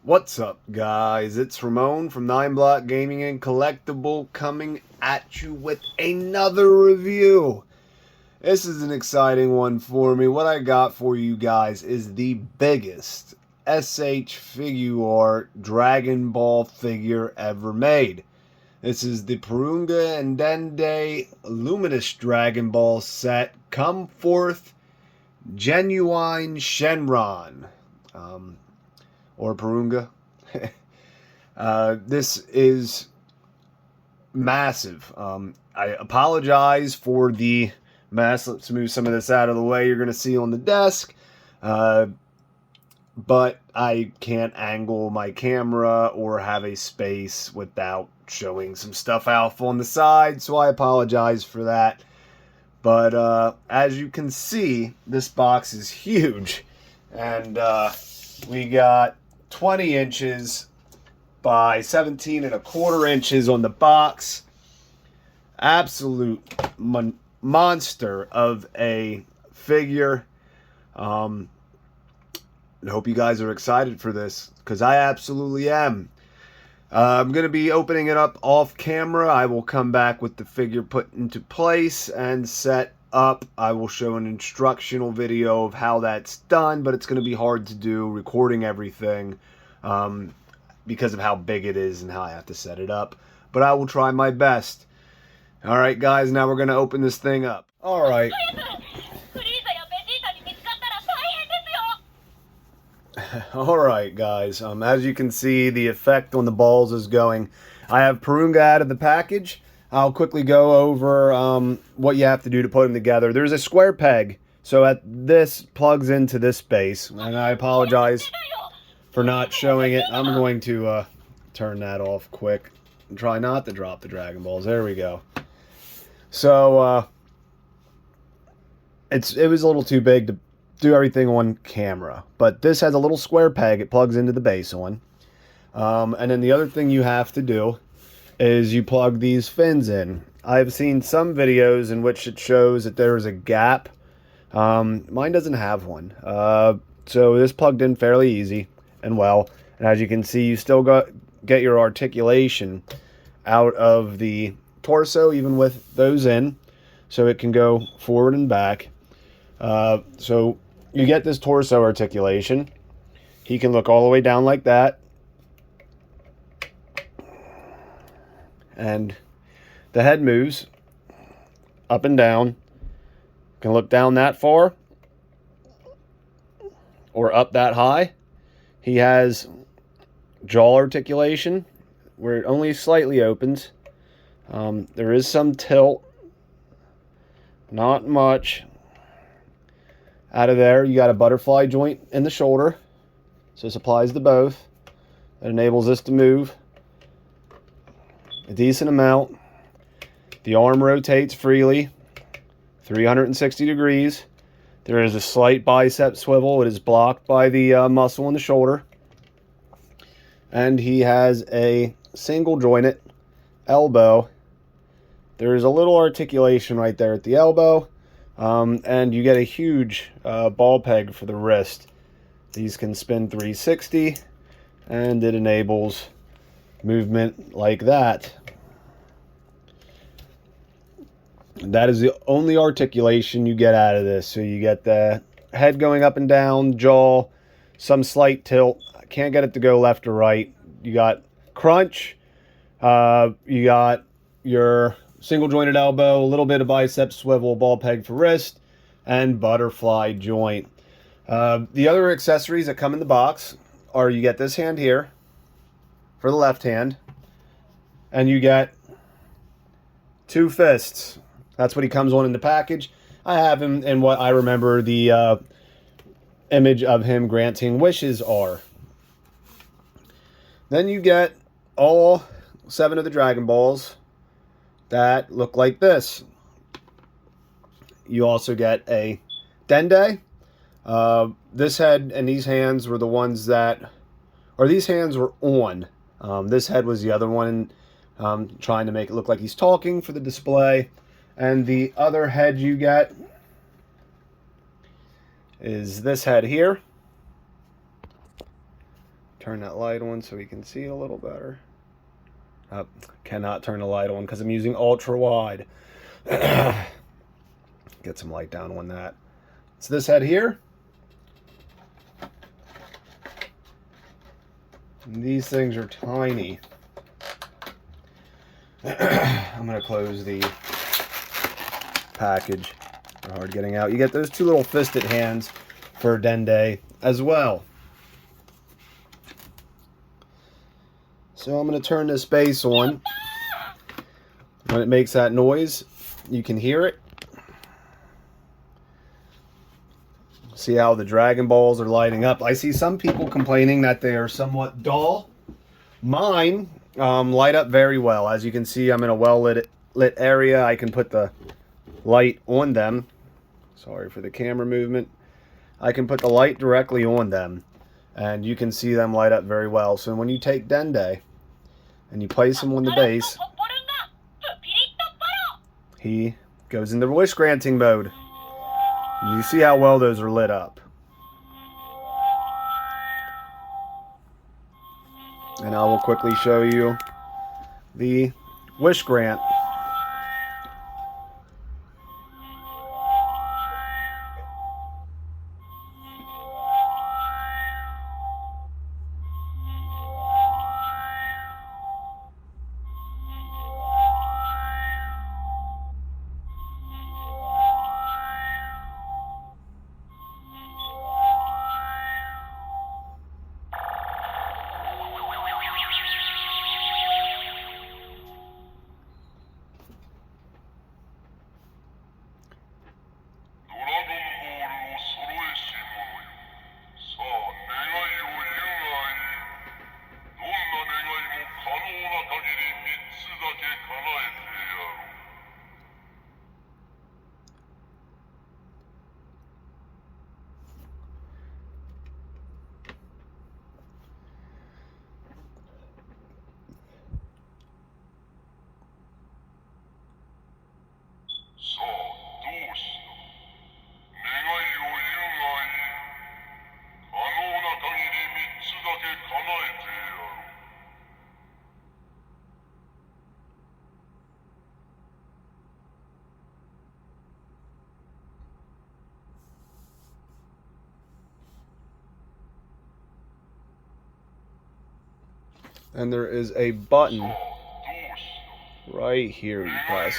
What's up, guys? It's Ramon from NyneBlockGaming&Collectibles coming at you with another review. This is an exciting one for me. What I got for you guys is the biggest S.H.Figuarts Dragon Ball figure ever made. This is the Porunga and Dende Luminous Dragon Ball set. Come forth, Genuine Shenron. Or Porunga. This is massive. I apologize for the mess. Let's move some of this out of the way. You're going to see on the desk. But I can't angle my camera or have a space without showing some stuff off on the side. So I apologize for that. But as you can see, this box is huge. And we got 20 inches by 17.25 inches on the box. Absolute monster of a figure. I hope you guys are excited for this, because I absolutely am. I'm going to be opening it up off camera. I will come back with the figure put into place and set up. I will show an instructional video of how that's done, but it's going to be hard to do recording everything because of how big it is and how I have to set it up. But I will try my best. Alright guys, now we're going to open this thing up. Alright. Alright guys, as you can see, the effect on the balls is going. I have Porunga out of the package. I'll quickly go over what you have to do to put them together. There's a square peg, so this plugs into this space, and I apologize for not showing it. I'm going to turn that off quick and try not to drop the Dragon Balls. There we go. So it was a little too big to do everything on camera, but this has a little square peg. It plugs into the base one, and then the other thing you have to do is you plug these fins in. I've seen some videos in which it shows that there is a gap. Mine doesn't have one. So this plugged in fairly easy and well. And as you can see, you still get your articulation out of the torso, even with those in. So it can go forward and back. So you get this torso articulation. He can look all the way down like that. And the head moves up and down. Can look down that far or up that high. He has jaw articulation where it only slightly opens. There is some tilt, not much. Out of there, you got a butterfly joint in the shoulder, so this applies to both. That enables this to move a decent amount. The arm rotates freely, 360 degrees. There is a slight bicep swivel. It is blocked by the muscle in the shoulder. And he has a single jointed elbow. There is a little articulation right there at the elbow. And you get a huge ball peg for the wrist. These can spin 360, and it enables movement like that. That is the only articulation you get out of this. So you get the head going up and down, jaw, some slight tilt. I can't get it to go left or right. You got crunch. You got your single jointed elbow, a little bit of bicep swivel, ball peg for wrist, and butterfly joint. The other accessories that come in the box are you get this hand here for the left hand, and you get 2 fists. That's what he comes on in the package. I have him in what I remember the image of him granting wishes are. Then you get all 7 of the Dragon Balls that look like this. You also get a Dende. This head and these hands were the ones that, or these hands were on. This head was the other one, trying to make it look like he's talking for the display. And the other head you get is this head here. Turn that light on so we can see a little better. Cannot turn the light on because I'm using ultra wide. Get some light down on that. It's this head here. And these things are tiny. I'm going to close the package. They're hard getting out. You get those two little fisted hands for Dende as well. So I'm going to turn this base on. When it makes that noise, you can hear it. See how the Dragon Balls are lighting up. I see some people complaining that they are somewhat dull. Mine light up very well. As you can see, I'm in a well-lit area. I can put the light on them. Sorry for the camera movement. I can put the light directly on them, and you can see them light up very well. So when you take Dende and you place him on the base, he goes into wish granting mode. And you see how well those are lit up. And I will quickly show you the wish grant. And there is a button right here you press.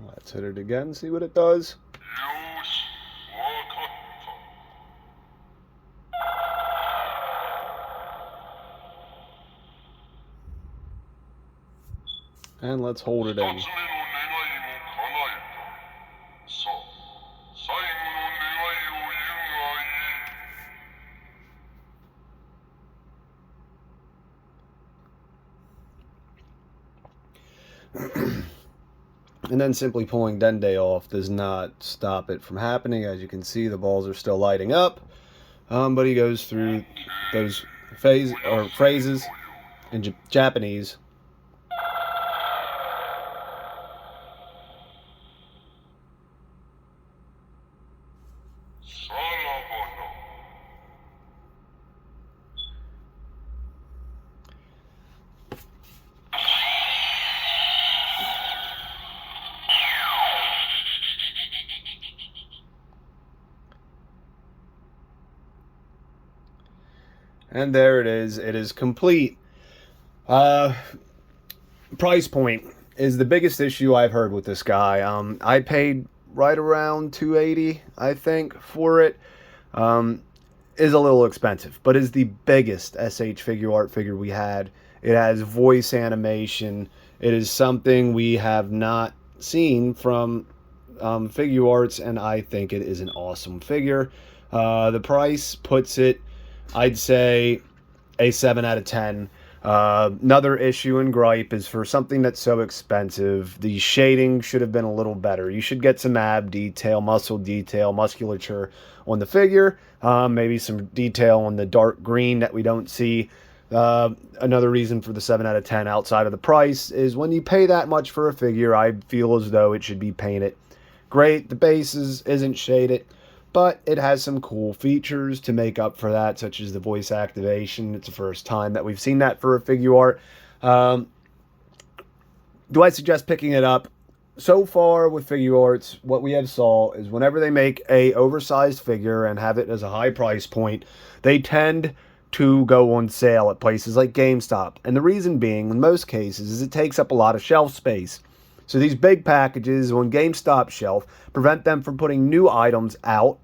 Let's hit it again, see what it does. And let's hold it in. And then simply pulling Dende off does not stop it from happening. As you can see, the balls are still lighting up. But he goes through those phrases in Japanese. And there it is. It is complete. Price point is the biggest issue I've heard with this guy. I paid right around $280, I think, for it. Is a little expensive, but is the biggest S.H.Figuarts figure we had. It has voice animation. It is something we have not seen from Figuarts, and I think it is an awesome figure. The price puts it, I'd say, a 7 out of 10. Another issue and gripe is for something that's so expensive, the shading should have been a little better. You should get some ab detail, muscle detail, musculature on the figure. Maybe some detail on the dark green that we don't see. Another reason for the 7 out of 10 outside of the price is when you pay that much for a figure, I feel as though it should be painted. Great, the base isn't shaded, but it has some cool features to make up for that, such as the voice activation. It's the first time that we've seen that for a Figuart. Do I suggest picking it up? So far with Figuarts, what we have saw is whenever they make a oversized figure and have it as a high price point, they tend to go on sale at places like GameStop. And the reason being, in most cases, is it takes up a lot of shelf space. So these big packages on GameStop shelf prevent them from putting new items out.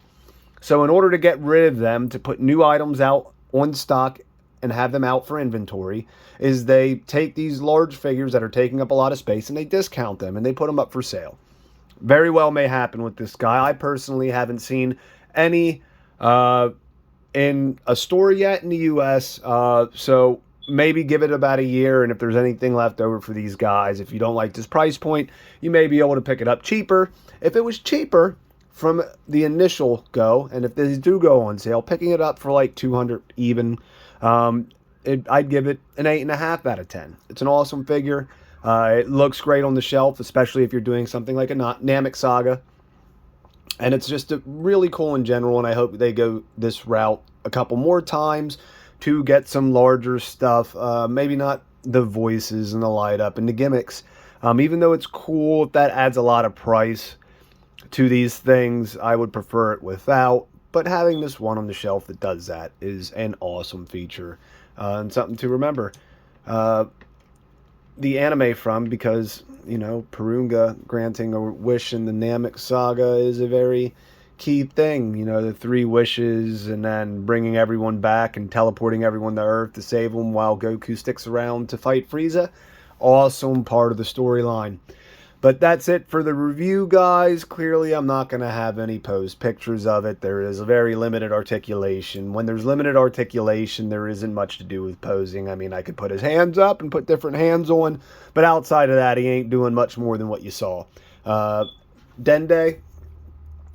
So in order to get rid of them, to put new items out on stock and have them out for inventory, is they take these large figures that are taking up a lot of space and they discount them and they put them up for sale. Very well may happen with this guy. I personally haven't seen any in a store yet in the US, so maybe give it about a year, and if there's anything left over for these guys, if you don't like this price point, you may be able to pick it up cheaper. If it was cheaper from the initial go, and if these do go on sale, picking it up for like 200 even, I'd give it an 8.5 out of 10. It's an awesome figure. It looks great on the shelf, especially if you're doing something like a Namek Saga. And it's just really cool in general, and I hope they go this route a couple more times to get some larger stuff. Maybe not the voices and the light up and the gimmicks. Even though it's cool, if that adds a lot of price to these things, I would prefer it without. But having this one on the shelf that does that is an awesome feature and something to remember. The anime from, because, you know, Porunga granting a wish in the Namek Saga is a very key thing. You know, the 3 wishes and then bringing everyone back and teleporting everyone to Earth to save them while Goku sticks around to fight Frieza. Awesome part of the storyline. But that's it for the review, guys. Clearly, I'm not going to have any posed pictures of it. There is a very limited articulation. When there's limited articulation, there isn't much to do with posing. I mean, I could put his hands up and put different hands on, but outside of that, he ain't doing much more than what you saw. Dende,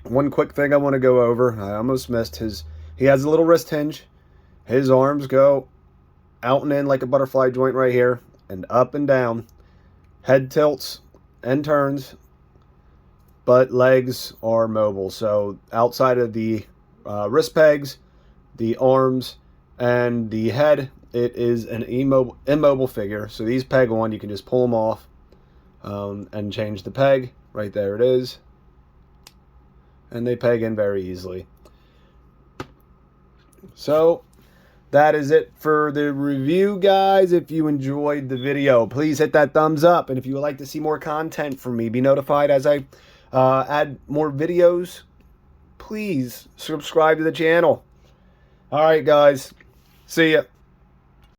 one quick thing I want to go over. I almost missed his... He has a little wrist hinge. His arms go out and in like a butterfly joint right here, and up and down. Head tilts and turns, but legs are mobile. So outside of the wrist pegs, the arms, and the head, it is an immobile figure. So these peg on, you can just pull them off and change the peg. Right there it is. And they peg in very easily. So that is it for the review, guys. If you enjoyed the video, please hit that thumbs up. And if you would like to see more content from me, be notified as I add more videos, please subscribe to the channel. All right, guys. See ya.